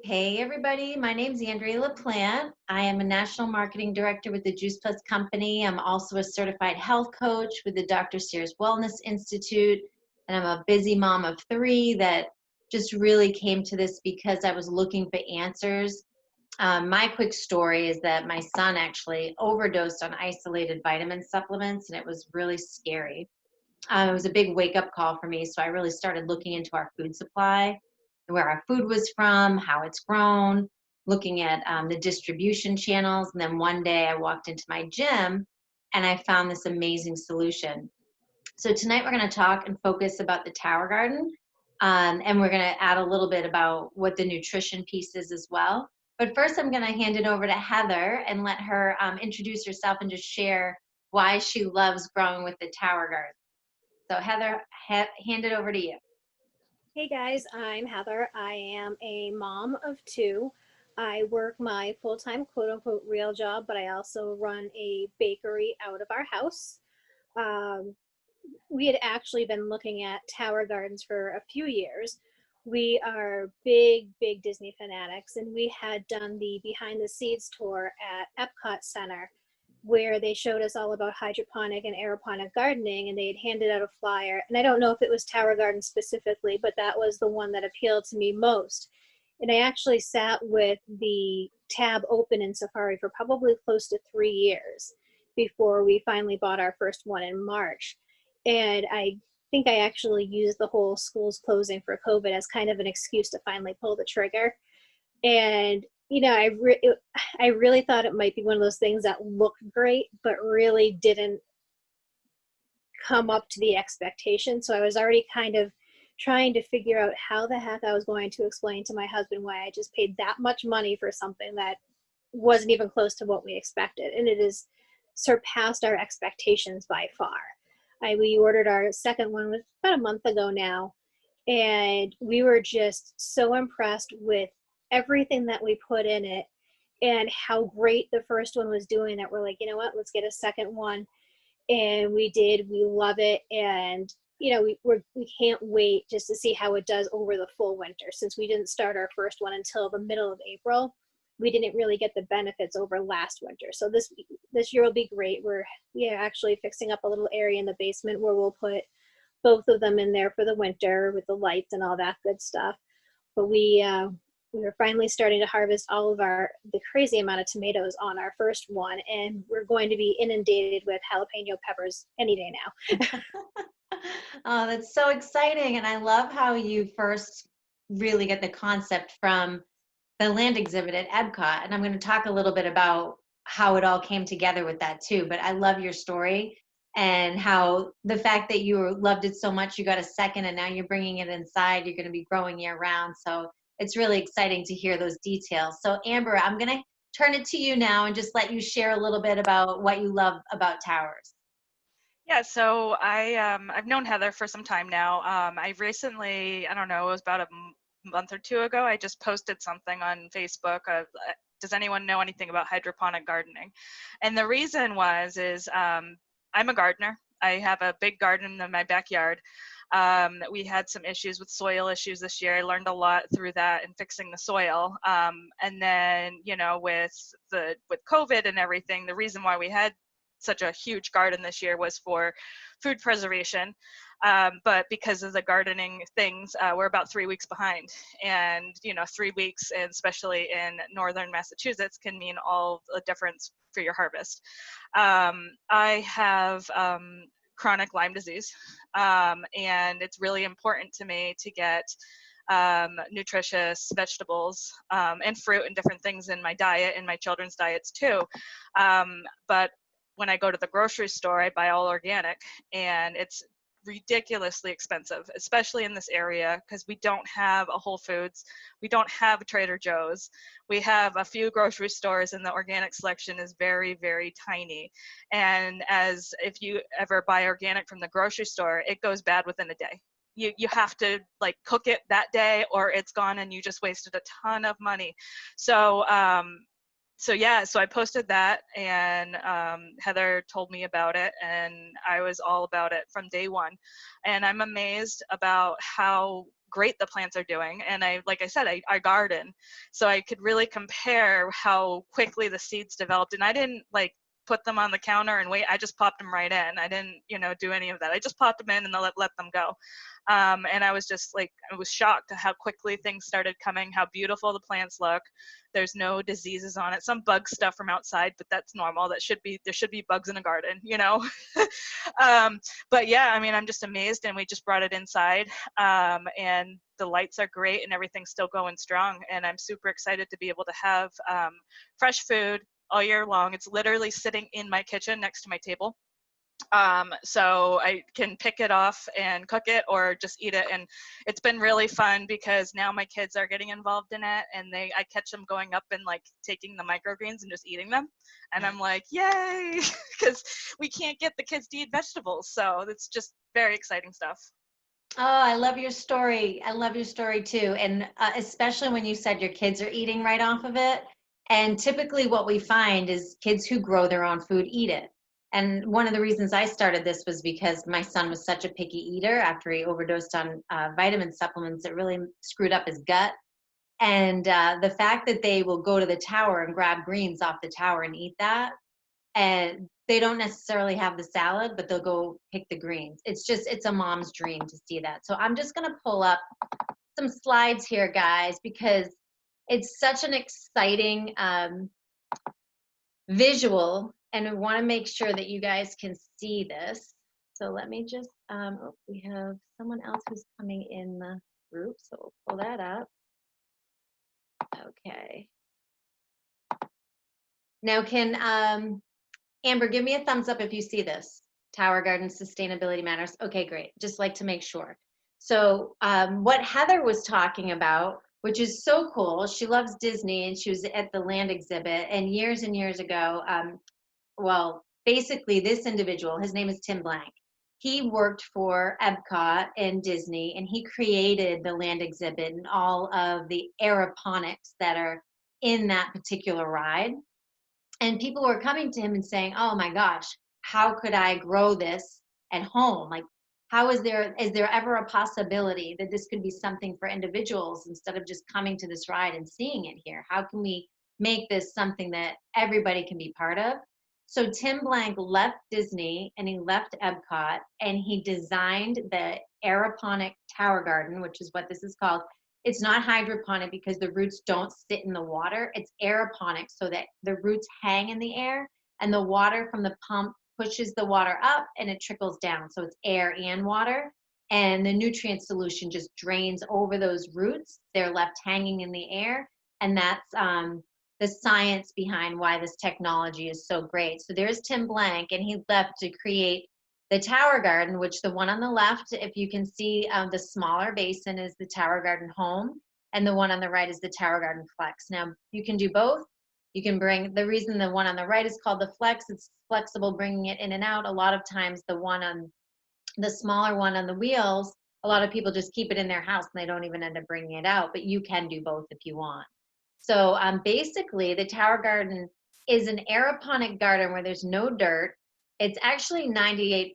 Hey everybody, my name's Andrea LaPlante. I am a national marketing director with the Juice Plus Company. I'm also a certified health coach with the Dr. Sears Wellness Institute, and I'm a busy mom of three that just really came to this because I was looking for answers. My quick story is that my son actually overdosed on isolated vitamin supplements, and it was really scary. It was a big wake up call for me. So I really started looking into our food supply and where our food was from, how it's grown, looking at the distribution channels. And then one day I walked into my gym and I found this amazing solution. So tonight we're going to talk and focus about the Tower Garden. And we're going to add a little bit about what the nutrition piece is as well. But first, I'm going to hand it over to Heather and let her introduce herself and just share why she loves growing with the Tower Garden. So Heather, hand it over to you. Hey guys, I'm Heather. I am a mom of two. I work my full time quote unquote real job, but I also run a bakery out of our house. Um, we had actually been looking at Tower Gardens for a few years. We are big Disney fanatics, and we had done the behind the scenes tour at Epcot Center where they showed us all about hydroponic and aeroponic gardening, and they had handed out a flyer. And I don't know if it was Tower Garden specifically, but that was the one that appealed to me most. And I actually sat with the tab open in Safari for probably close to 3 years before we finally bought our first one in March. And I think I actually used the whole schools closing for COVID as kind of an excuse to finally pull the trigger. And I really thought it might be one of those things that looked great, but really didn't come up to the expectation. So I was already kind of trying to figure out how the heck I was going to explain to my husband why I just paid that much money for something that wasn't even close to what we expected. And it has surpassed our expectations by far. We ordered our second one about a month ago now, and we were just so impressed with everything that we put in it and how great the first one was doing that we're like, you know what, let's get a second one. And we did. We love it. And we can't wait just to see how it does over the full winter. Since we didn't start our first one until the middle of April, we didn't really get the benefits over last winter. So this year will be great. We're actually fixing up a little area in the basement where we'll put both of them in there for the winter with the lights and all that good stuff. But we were finally starting to harvest all of the crazy amount of tomatoes on our first one, and we're going to be inundated with jalapeno peppers any day now. Oh, that's so exciting. And I love how you first really get the concept from the land exhibit at Epcot. And I'm going to talk a little bit about how it all came together with that too. But I love your story and how the fact that you loved it so much, you got a second and now you're bringing it inside. You're going to be growing year round. So it's really exciting to hear those details. So Amber, I'm going to turn it to you now and just let you share a little bit about what you love about towers. Yeah, so I've known Heather for some time now. I recently, I don't know, it was about a month or two ago, I just posted something on Facebook of, does anyone know anything about hydroponic gardening? And the reason is I'm a gardener. I have a big garden in my backyard. We had some issues with soil issues this year. I learned a lot through that and fixing the soil. And then, with COVID and everything, the reason why we had such a huge garden this year was for food preservation. But because of the gardening things, we're about 3 weeks behind. And, 3 weeks, and especially in northern Massachusetts, can mean all the difference for your harvest. I have chronic Lyme disease, and it's really important to me to get nutritious vegetables and fruit and different things in my diet and my children's diets too. But when I go to the grocery store, I buy all organic, and it's ridiculously expensive, especially in this area, because we don't have a Whole Foods, we don't have a Trader Joe's, we have a few grocery stores, and the organic selection is very tiny. And as if you ever buy organic from the grocery store, it goes bad within a day. You have to like cook it that day, or it's gone and you just wasted a ton of money. So so I posted that, and Heather told me about it, and I was all about it from day one. And I'm amazed about how great the plants are doing. And like I said, I garden, so I could really compare how quickly the seeds developed. And I didn't like put them on the counter and wait. I just popped them right in. I didn't, do any of that. I just popped them in and let them go. And I was just like, I was shocked at how quickly things started coming, how beautiful the plants look. There's no diseases on it. Some bug stuff from outside, but that's normal. There should be bugs in a garden, But yeah, I mean, I'm just amazed. And we just brought it inside, and the lights are great and everything's still going strong. And I'm super excited to be able to have fresh food all year long. It's literally sitting in my kitchen next to my table. So I can pick it off and cook it or just eat it. And it's been really fun because now my kids are getting involved in it, and I catch them going up and like taking the microgreens and just eating them. And I'm like, yay, because we can't get the kids to eat vegetables. So it's just very exciting stuff. Oh, I love your story. I love your story too. And especially when you said your kids are eating right off of it. And typically what we find is kids who grow their own food eat it. And one of the reasons I started this was because my son was such a picky eater after he overdosed on vitamin supplements. It really screwed up his gut. And the fact that they will go to the tower and grab greens off the tower and eat that, and they don't necessarily have the salad, but they'll go pick the greens. It's a mom's dream to see that. So I'm just gonna pull up some slides here, guys, because it's such an exciting visual, and we wanna make sure that you guys can see this. So let me just, we have someone else who's coming in the group, so we'll pull that up. Okay. Now can, Amber, give me a thumbs up if you see this. Tower Garden Sustainability Matters. Okay, great. Just like to make sure. So what Heather was talking about, which is so cool, she loves Disney, and she was at the land exhibit. And years ago, well, basically this individual, his name is Tim Blank. He worked for Epcot and Disney, and he created the land exhibit and all of the aeroponics that are in that particular ride. And people were coming to him and saying, oh my gosh, how could I grow this at home? Like, is there ever a possibility that this could be something for individuals instead of just coming to this ride and seeing it here? How can we make this something that everybody can be part of? So Tim Blank left Disney and he left Epcot, and he designed the aeroponic tower garden, which is what this is called. It's not hydroponic because the roots don't sit in the water. It's aeroponic so that the roots hang in the air, and the water from the pump pushes the water up and it trickles down. So it's air and water, and the nutrient solution just drains over those roots. They're left hanging in the air, and that's the science behind why this technology is so great. So there's Tim Blank, and he left to create the tower garden, which the one on the left, if you can see, the smaller basin is the tower garden home, and the one on the right is the tower garden flex. Now you can do both. You can the reason the one on the right is called the flex, it's flexible, bringing it in and out. A lot of times the smaller one on the wheels, a lot of people just keep it in their house and they don't even end up bringing it out, but you can do both if you want. So basically the tower garden is an aeroponic garden where there's no dirt. It's actually 98%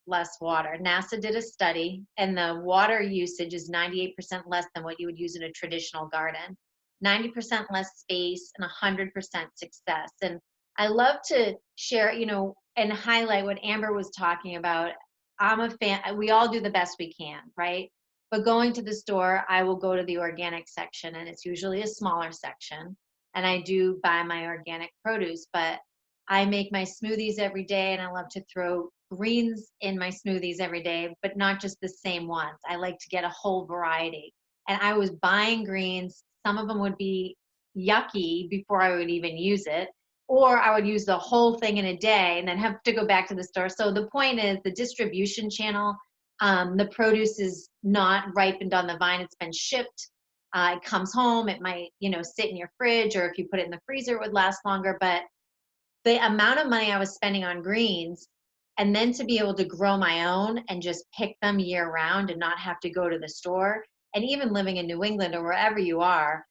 less water. NASA did a study, and the water usage is 98% less than what you would use in a traditional garden. 90% less space and 100% success. And I love to share, and highlight what Amber was talking about. I'm a fan. We all do the best we can, right? But going to the store, I will go to the organic section, and it's usually a smaller section. And I do buy my organic produce, but I make my smoothies every day, and I love to throw greens in my smoothies every day, but not just the same ones. I like to get a whole variety. And I was buying greens. Some of them would be yucky before I would even use it, or I would use the whole thing in a day and then have to go back to the store. So the point is the distribution channel, the produce is not ripened on the vine. It's been shipped. It comes home. It might, sit in your fridge, or if you put it in the freezer, it would last longer. But the amount of money I was spending on greens, and then to be able to grow my own and just pick them year round and not have to go to the store, and even living in New England or wherever you are,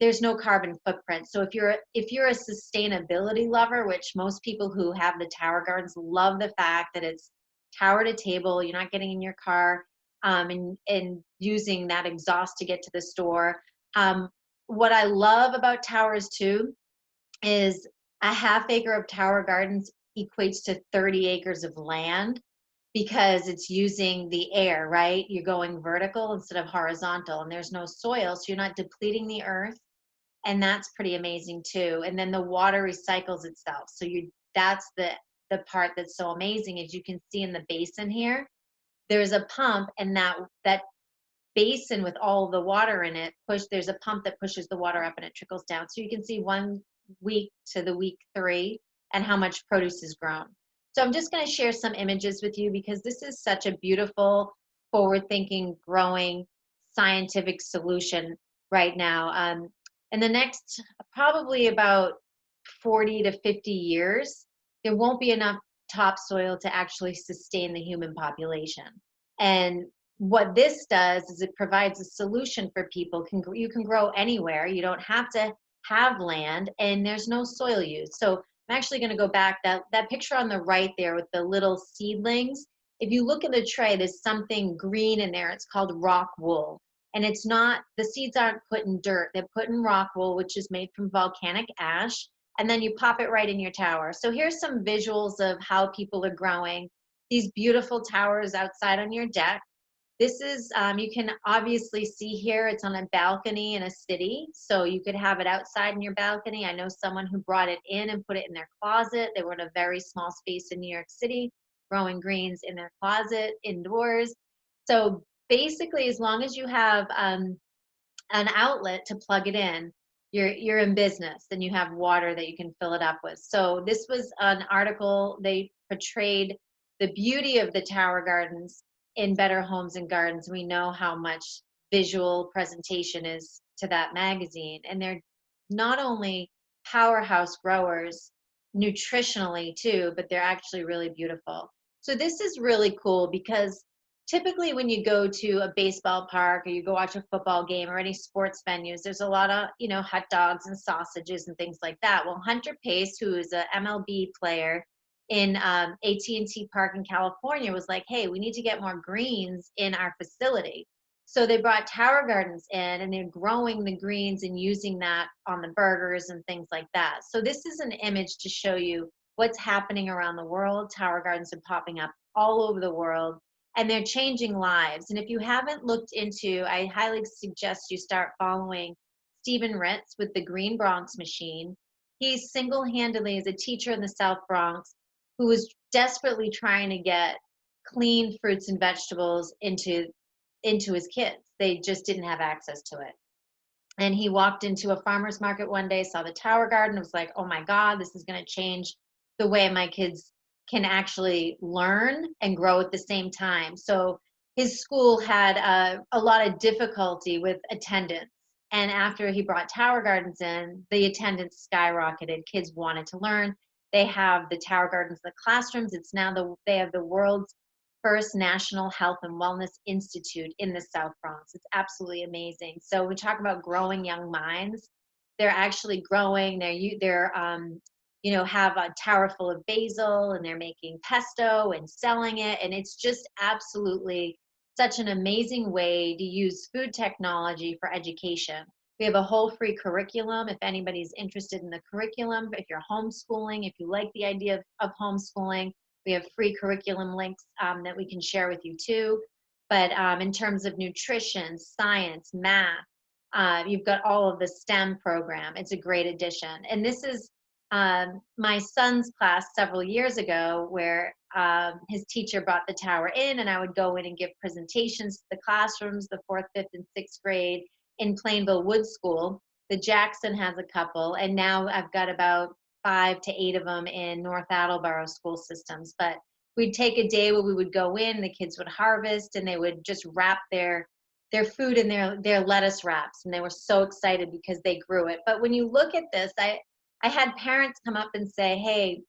there's no carbon footprint. So if you're a sustainability lover, which most people who have the tower gardens love the fact that it's tower to table, you're not getting in your car. and using that exhaust to get to the store. What I love about towers too is a half acre of tower gardens equates to 30 acres of land because it's using the air, right? You're going vertical instead of horizontal, and there's no soil, so you're not depleting the earth, and that's pretty amazing too. And then the water recycles itself. So that's the part that's so amazing. As you can see in the basin here, there's a pump, and that basin with all the water in it, there's a pump that pushes the water up and it trickles down. So you can see 1 week to the week 3 and how much produce is grown. So I'm just going to share some images with you because this is such a beautiful, forward-thinking, growing, scientific solution right now. In the next probably about 40 to 50 years, there won't be enough topsoil to actually sustain the human population. And what this does is it provides a solution for people. You can grow anywhere. You don't have to have land, and there's no soil use. So I'm actually going to go back. That picture on the right there with the little seedlings, if you look at the tray, there's something green in there. It's called rock wool. And it's not, the seeds aren't put in dirt. They're put in rock wool, which is made from volcanic ash. And then you pop it right in your tower. So here's some visuals of how people are growing these beautiful towers outside on your deck. This is, you can obviously see here, it's on a balcony in a city. So you could have it outside in your balcony. I know someone who brought it in and put it in their closet. They were in a very small space in New York City, growing greens in their closet, indoors. So basically, as long as you have an outlet to plug it in, you're in business, and you have water that you can fill it up with. So this was an article, they portrayed the beauty of the tower gardens in Better Homes and Gardens. We know how much visual presentation is to that magazine, and they're not only powerhouse growers nutritionally too, but they're actually really beautiful. So this is really cool because typically when you go to a baseball park or you go watch a football game or any sports venues, there's a lot of, hot dogs and sausages and things like that. Well, Hunter Pace, who is a MLB player in AT&T Park in California, was like, hey, we need to get more greens in our facility. So they brought tower gardens in, and they're growing the greens and using that on the burgers and things like that. So this is an image to show you what's happening around the world. Tower gardens are popping up all over the world, and they're changing lives. And if you haven't looked into, I highly suggest you start following Stephen Ritz with the Green Bronx Machine. He single-handedly is a teacher in the South Bronx who was desperately trying to get clean fruits and vegetables into his kids. They just didn't have access to it. And he walked into a farmer's market one day, saw the tower garden, was like, oh my God, this is going to change the way my kids can actually learn and grow at the same time. So his school had a lot of difficulty with attendance. And after he brought tower gardens in, the attendance skyrocketed. Kids wanted to learn. They have the tower gardens in the classrooms. It's now they have the world's first National Health and Wellness Institute in the South Bronx. It's absolutely amazing. So we talk about growing young minds. They're actually growing. They're have a tower full of basil, and they're making pesto and selling it. And it's just absolutely such an amazing way to use food technology for education. We have a whole free curriculum if anybody's interested in the curriculum. If you're homeschooling, if you like the idea of homeschooling, we have free curriculum links that we can share with you too. But in terms of nutrition, science, math, you've got all of the STEM program. It's a great addition. And this is my son's class several years ago, where his teacher brought the tower in, and I would go in and give presentations to the classrooms, the 4th, 5th, and 6th grade in Plainville Woods School. The Jackson has a couple, and now I've got about 5 to 8 of them in North Attleboro school systems. But we'd take a day where we would go in, the kids would harvest, and they would just wrap their food in their lettuce wraps, and they were so excited because they grew it. But when you look at this, I had parents come up and say, hey,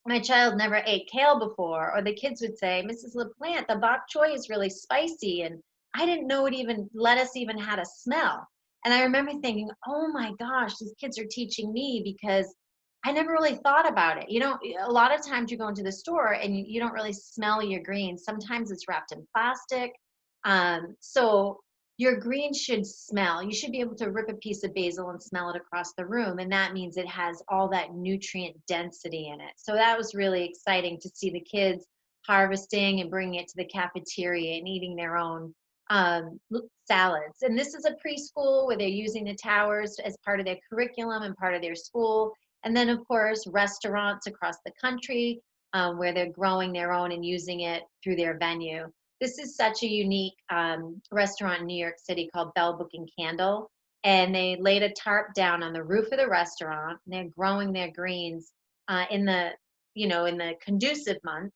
my child never ate kale before. Or the kids would say, Mrs. LaPlante, the bok choy is really spicy, and I didn't know lettuce even had a smell. And I remember thinking, oh my gosh, these kids are teaching me, because I never really thought about it. A lot of times you go into the store and you don't really smell your greens. Sometimes it's wrapped in plastic. So your greens should smell. You should be able to rip a piece of basil and smell it across the room. And that means it has all that nutrient density in it. So that was really exciting to see the kids harvesting and bringing it to the cafeteria and eating their own salads. And this is a preschool where they're using the towers as part of their curriculum and part of their school. And then, of course, restaurants across the country where they're growing their own and using it through their venue. This is such a unique restaurant in New York City called Bell Book and Candle. And they laid a tarp down on the roof of the restaurant. And they're growing their greens in the, in the conducive months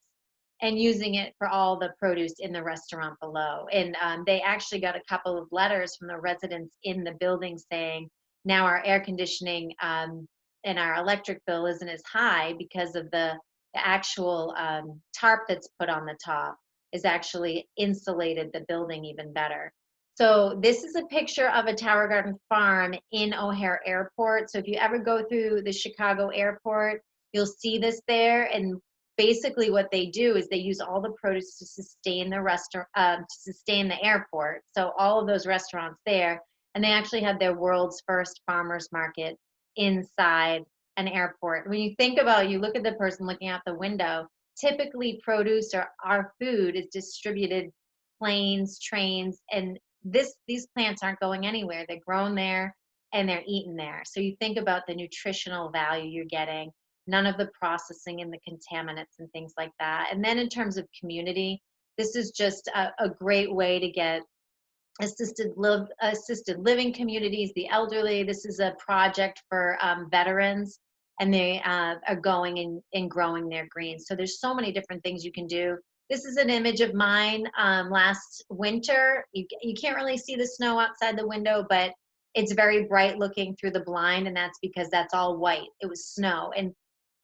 and using it for all the produce in the restaurant below. And they actually got a couple of letters from the residents in the building saying, now our air conditioning and our electric bill isn't as high because of the actual tarp that's put on the top is actually insulated the building even better. So this is a picture of a Tower Garden farm in O'Hare Airport. So if you ever go through the Chicago airport, you'll see this there. And basically what they do is they use all the produce to sustain the restaurant, to sustain the airport. So all of those restaurants there, and they actually have their world's first farmers market inside an airport. When you think about, you look at the person looking out the window, typically produce or our food is distributed planes, trains, and these plants aren't going anywhere. They're grown there and they're eaten there. So you think about the nutritional value you're getting, none of the processing and the contaminants and things like that. And then in terms of community, this is just a great way to get assisted living communities, the elderly. This is a project for veterans, and they are going and growing their greens. So there's so many different things you can do. This is an image of mine last winter. You can't really see the snow outside the window, but it's very bright looking through the blind, and that's because that's all white. It was snow. And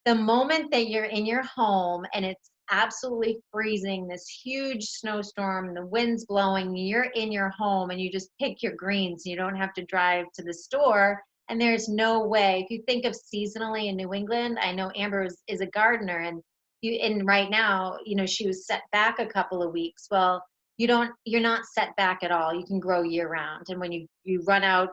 the moment that you're in your home and it's absolutely freezing, this huge snowstorm, the wind's blowing, you're in your home and you just pick your greens. You don't have to drive to the store. And there's no way, if you think of seasonally in New England, I know Amber is a gardener, and right now, she was set back a couple of weeks. Well, you're not set back at all. You can grow year round. And when you run out,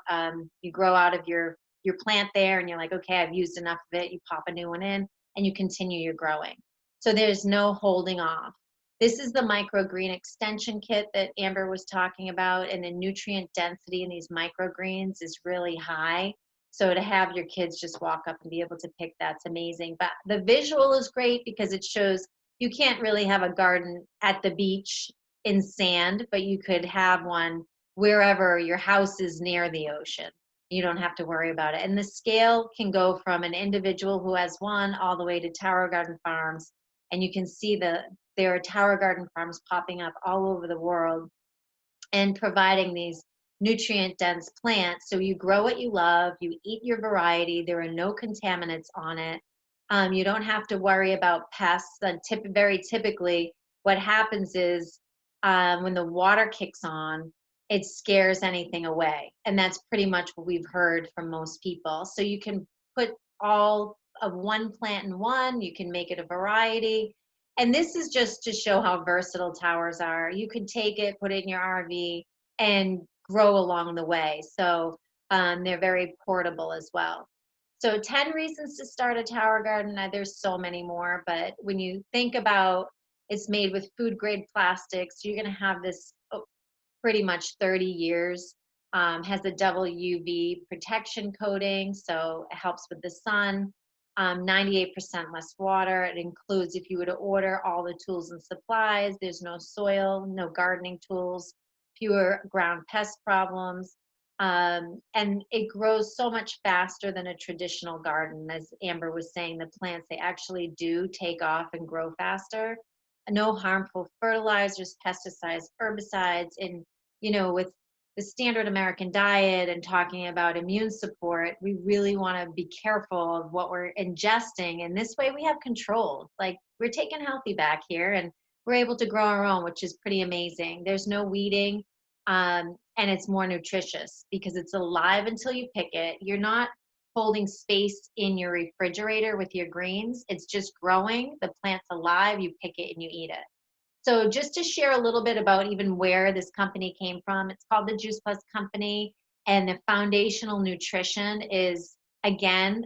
you grow out of your plant there and you're like, okay, I've used enough of it. You pop a new one in and you continue your growing. So there's no holding off. This is the microgreen extension kit that Amber was talking about, and the nutrient density in these microgreens is really high. So to have your kids just walk up and be able to pick, that's amazing. But the visual is great because it shows you can't really have a garden at the beach in sand, but you could have one wherever your house is near the ocean. You don't have to worry about it. And the scale can go from an individual who has one all the way to Tower Garden Farms. And you can see there are Tower Garden Farms popping up all over the world and providing these nutrient dense plants. So you grow what you love, you eat your variety, there are no contaminants on it. You don't have to worry about pests. Very typically, what happens is when the water kicks on, it scares anything away. And that's pretty much what we've heard from most people. So you can put all of one plant in one, you can make it a variety. And this is just to show how versatile towers are. You could take it, put it in your RV, and grow along the way. So they're very portable as well. So 10 reasons to start a tower garden. There's so many more, but when you think about it's made with food grade plastics, you're going to have this pretty much 30 years. Has a double UV protection coating, so it helps with the sun. 98% less water. It includes, if you were to order all the tools and supplies, there's no soil, no gardening tools, fewer ground pest problems. And it grows so much faster than a traditional garden. As Amber was saying, the plants, they actually do take off and grow faster. No harmful fertilizers, pesticides, herbicides. And, with the standard American diet and talking about immune support, we really want to be careful of what we're ingesting. And this way we have control. Like, we're taking healthy back here and we're able to grow our own, which is pretty amazing. There's no weeding, and it's more nutritious because it's alive until you pick it. You're not holding space in your refrigerator with your greens. It's just growing. The plant's alive, you pick it and you eat it. So just to share a little bit about even where this company came from, it's called the Juice Plus Company, and the foundational nutrition is, again,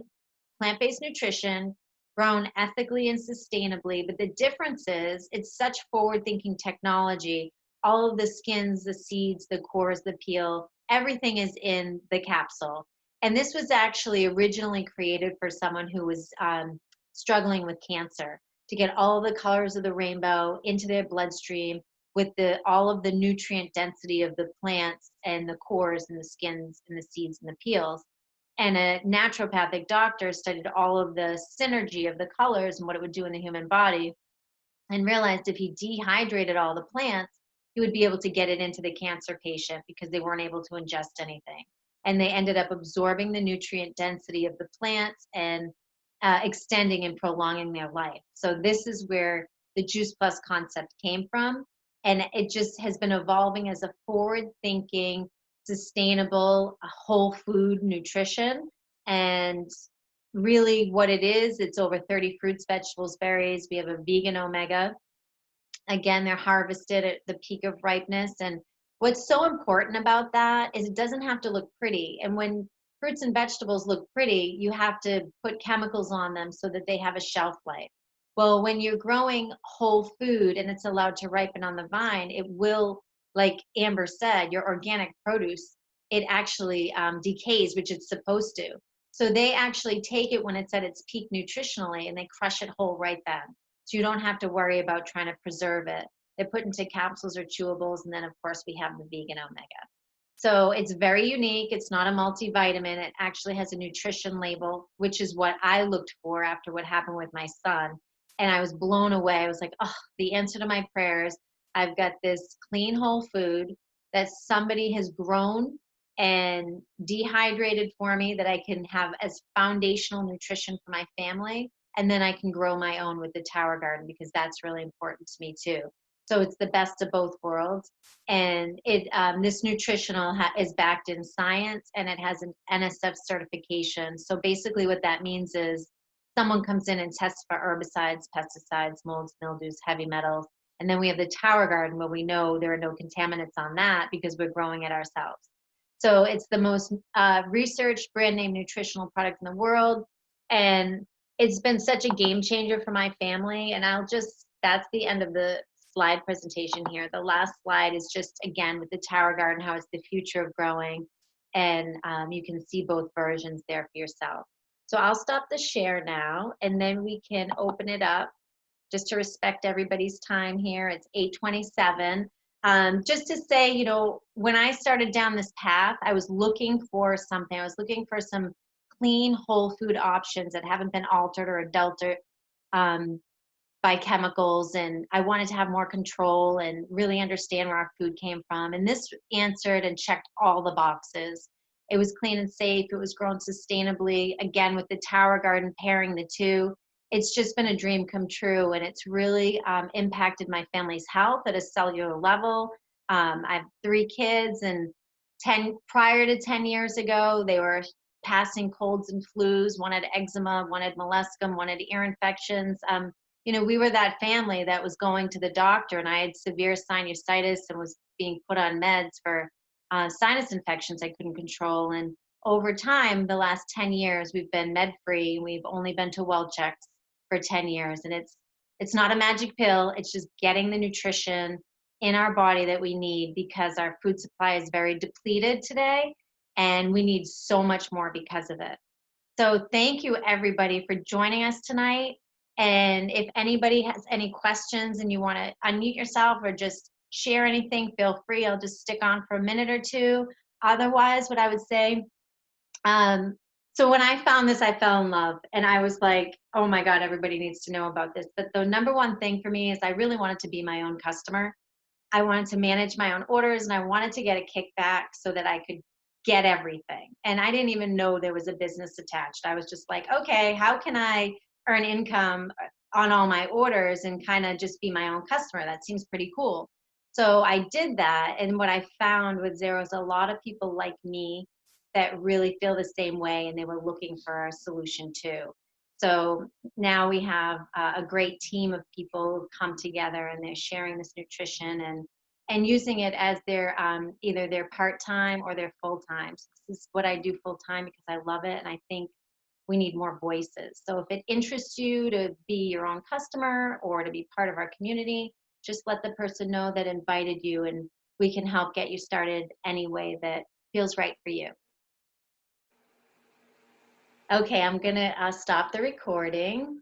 plant-based nutrition grown ethically and sustainably. But the difference is it's such forward-thinking technology. All of the skins, the seeds, the cores, the peel, everything is in the capsule. And this was actually originally created for someone who was struggling with cancer, to get all the colors of the rainbow into their bloodstream with all of the nutrient density of the plants and the cores and the skins and the seeds and the peels. And a naturopathic doctor studied all of the synergy of the colors and what it would do in the human body, and realized if he dehydrated all the plants, he would be able to get it into the cancer patient because they weren't able to ingest anything. And they ended up absorbing the nutrient density of the plants and extending and prolonging their life. So this is where the Juice Plus concept came from. And it just has been evolving as a forward thinking, sustainable, whole food nutrition. And really what it is, it's over 30 fruits, vegetables, berries. We have a vegan omega. Again, they're harvested at the peak of ripeness. And what's so important about that is it doesn't have to look pretty. And when fruits and vegetables look pretty, you have to put chemicals on them so that they have a shelf life. Well, when you're growing whole food and it's allowed to ripen on the vine, it will, like Amber said, your organic produce, it actually decays, which it's supposed to. So they actually take it when it's at its peak nutritionally and they crush it whole right then. So you don't have to worry about trying to preserve it. They're put into capsules or chewables, and then of course we have the vegan omega. So it's very unique. It's not a multivitamin. It actually has a nutrition label, which is what I looked for after what happened with my son. And I was blown away. I was like, oh, the answer to my prayers. I've got this clean whole food that somebody has grown and dehydrated for me that I can have as foundational nutrition for my family. And then I can grow my own with the tower garden because that's really important to me too. So it's the best of both worlds. And this nutritional is backed in science, and it has an NSF certification. So basically what that means is someone comes in and tests for herbicides, pesticides, molds, mildews, heavy metals. And then we have the tower garden where we know there are no contaminants on that because we're growing it ourselves. So it's the most researched brand name nutritional product in the world. And it's been such a game changer for my family. And that's the end of the slide presentation here. The last slide is just, again, with the tower garden, how it's the future of growing. And you can see both versions there for yourself. So I'll stop the share now, and then we can open it up just to respect everybody's time here. It's 8:27. Just to say, when I started down this path, I was looking for something. I was looking for some clean whole food options that haven't been altered or adulterated by chemicals, and I wanted to have more control and really understand where our food came from. And this answered and checked all the boxes. It was clean and safe. It was grown sustainably. Again, with the tower garden pairing the two, it's just been a dream come true, and it's really impacted my family's health at a cellular level. I have 3 kids, and prior to 10 years ago, they were passing colds and flus. One had eczema, one had molluscum, one had ear infections. We were that family that was going to the doctor, and I had severe sinusitis and was being put on meds for sinus infections I couldn't control. And over time, the last 10 years, we've been med-free. We've only been to well checks for 10 years. And it's not a magic pill. It's just getting the nutrition in our body that we need, because our food supply is very depleted today, and we need so much more because of it. So thank you, everybody, for joining us tonight. And if anybody has any questions and you want to unmute yourself or just share anything, feel free. I'll just stick on for a minute or two. Otherwise, what I would say, so when I found this, I fell in love, and I was like, oh my God, everybody needs to know about this. But the number one thing for me is I really wanted to be my own customer. I wanted to manage my own orders, and I wanted to get a kickback so that I could get everything. And I didn't even know there was a business attached. I was just like, okay, how can I earn income on all my orders and kind of just be my own customer? That seems pretty cool. So I did that. And what I found was there was a lot of people like me that really feel the same way, and they were looking for a solution too. So now we have a great team of people who come together and they're sharing this nutrition and using it as their either their part-time or their full-time. So this is what I do full-time because I love it, and I think we need more voices. So if it interests you to be your own customer or to be part of our community, just let the person know that invited you, and we can help get you started any way that feels right for you. Okay, I'm gonna stop the recording.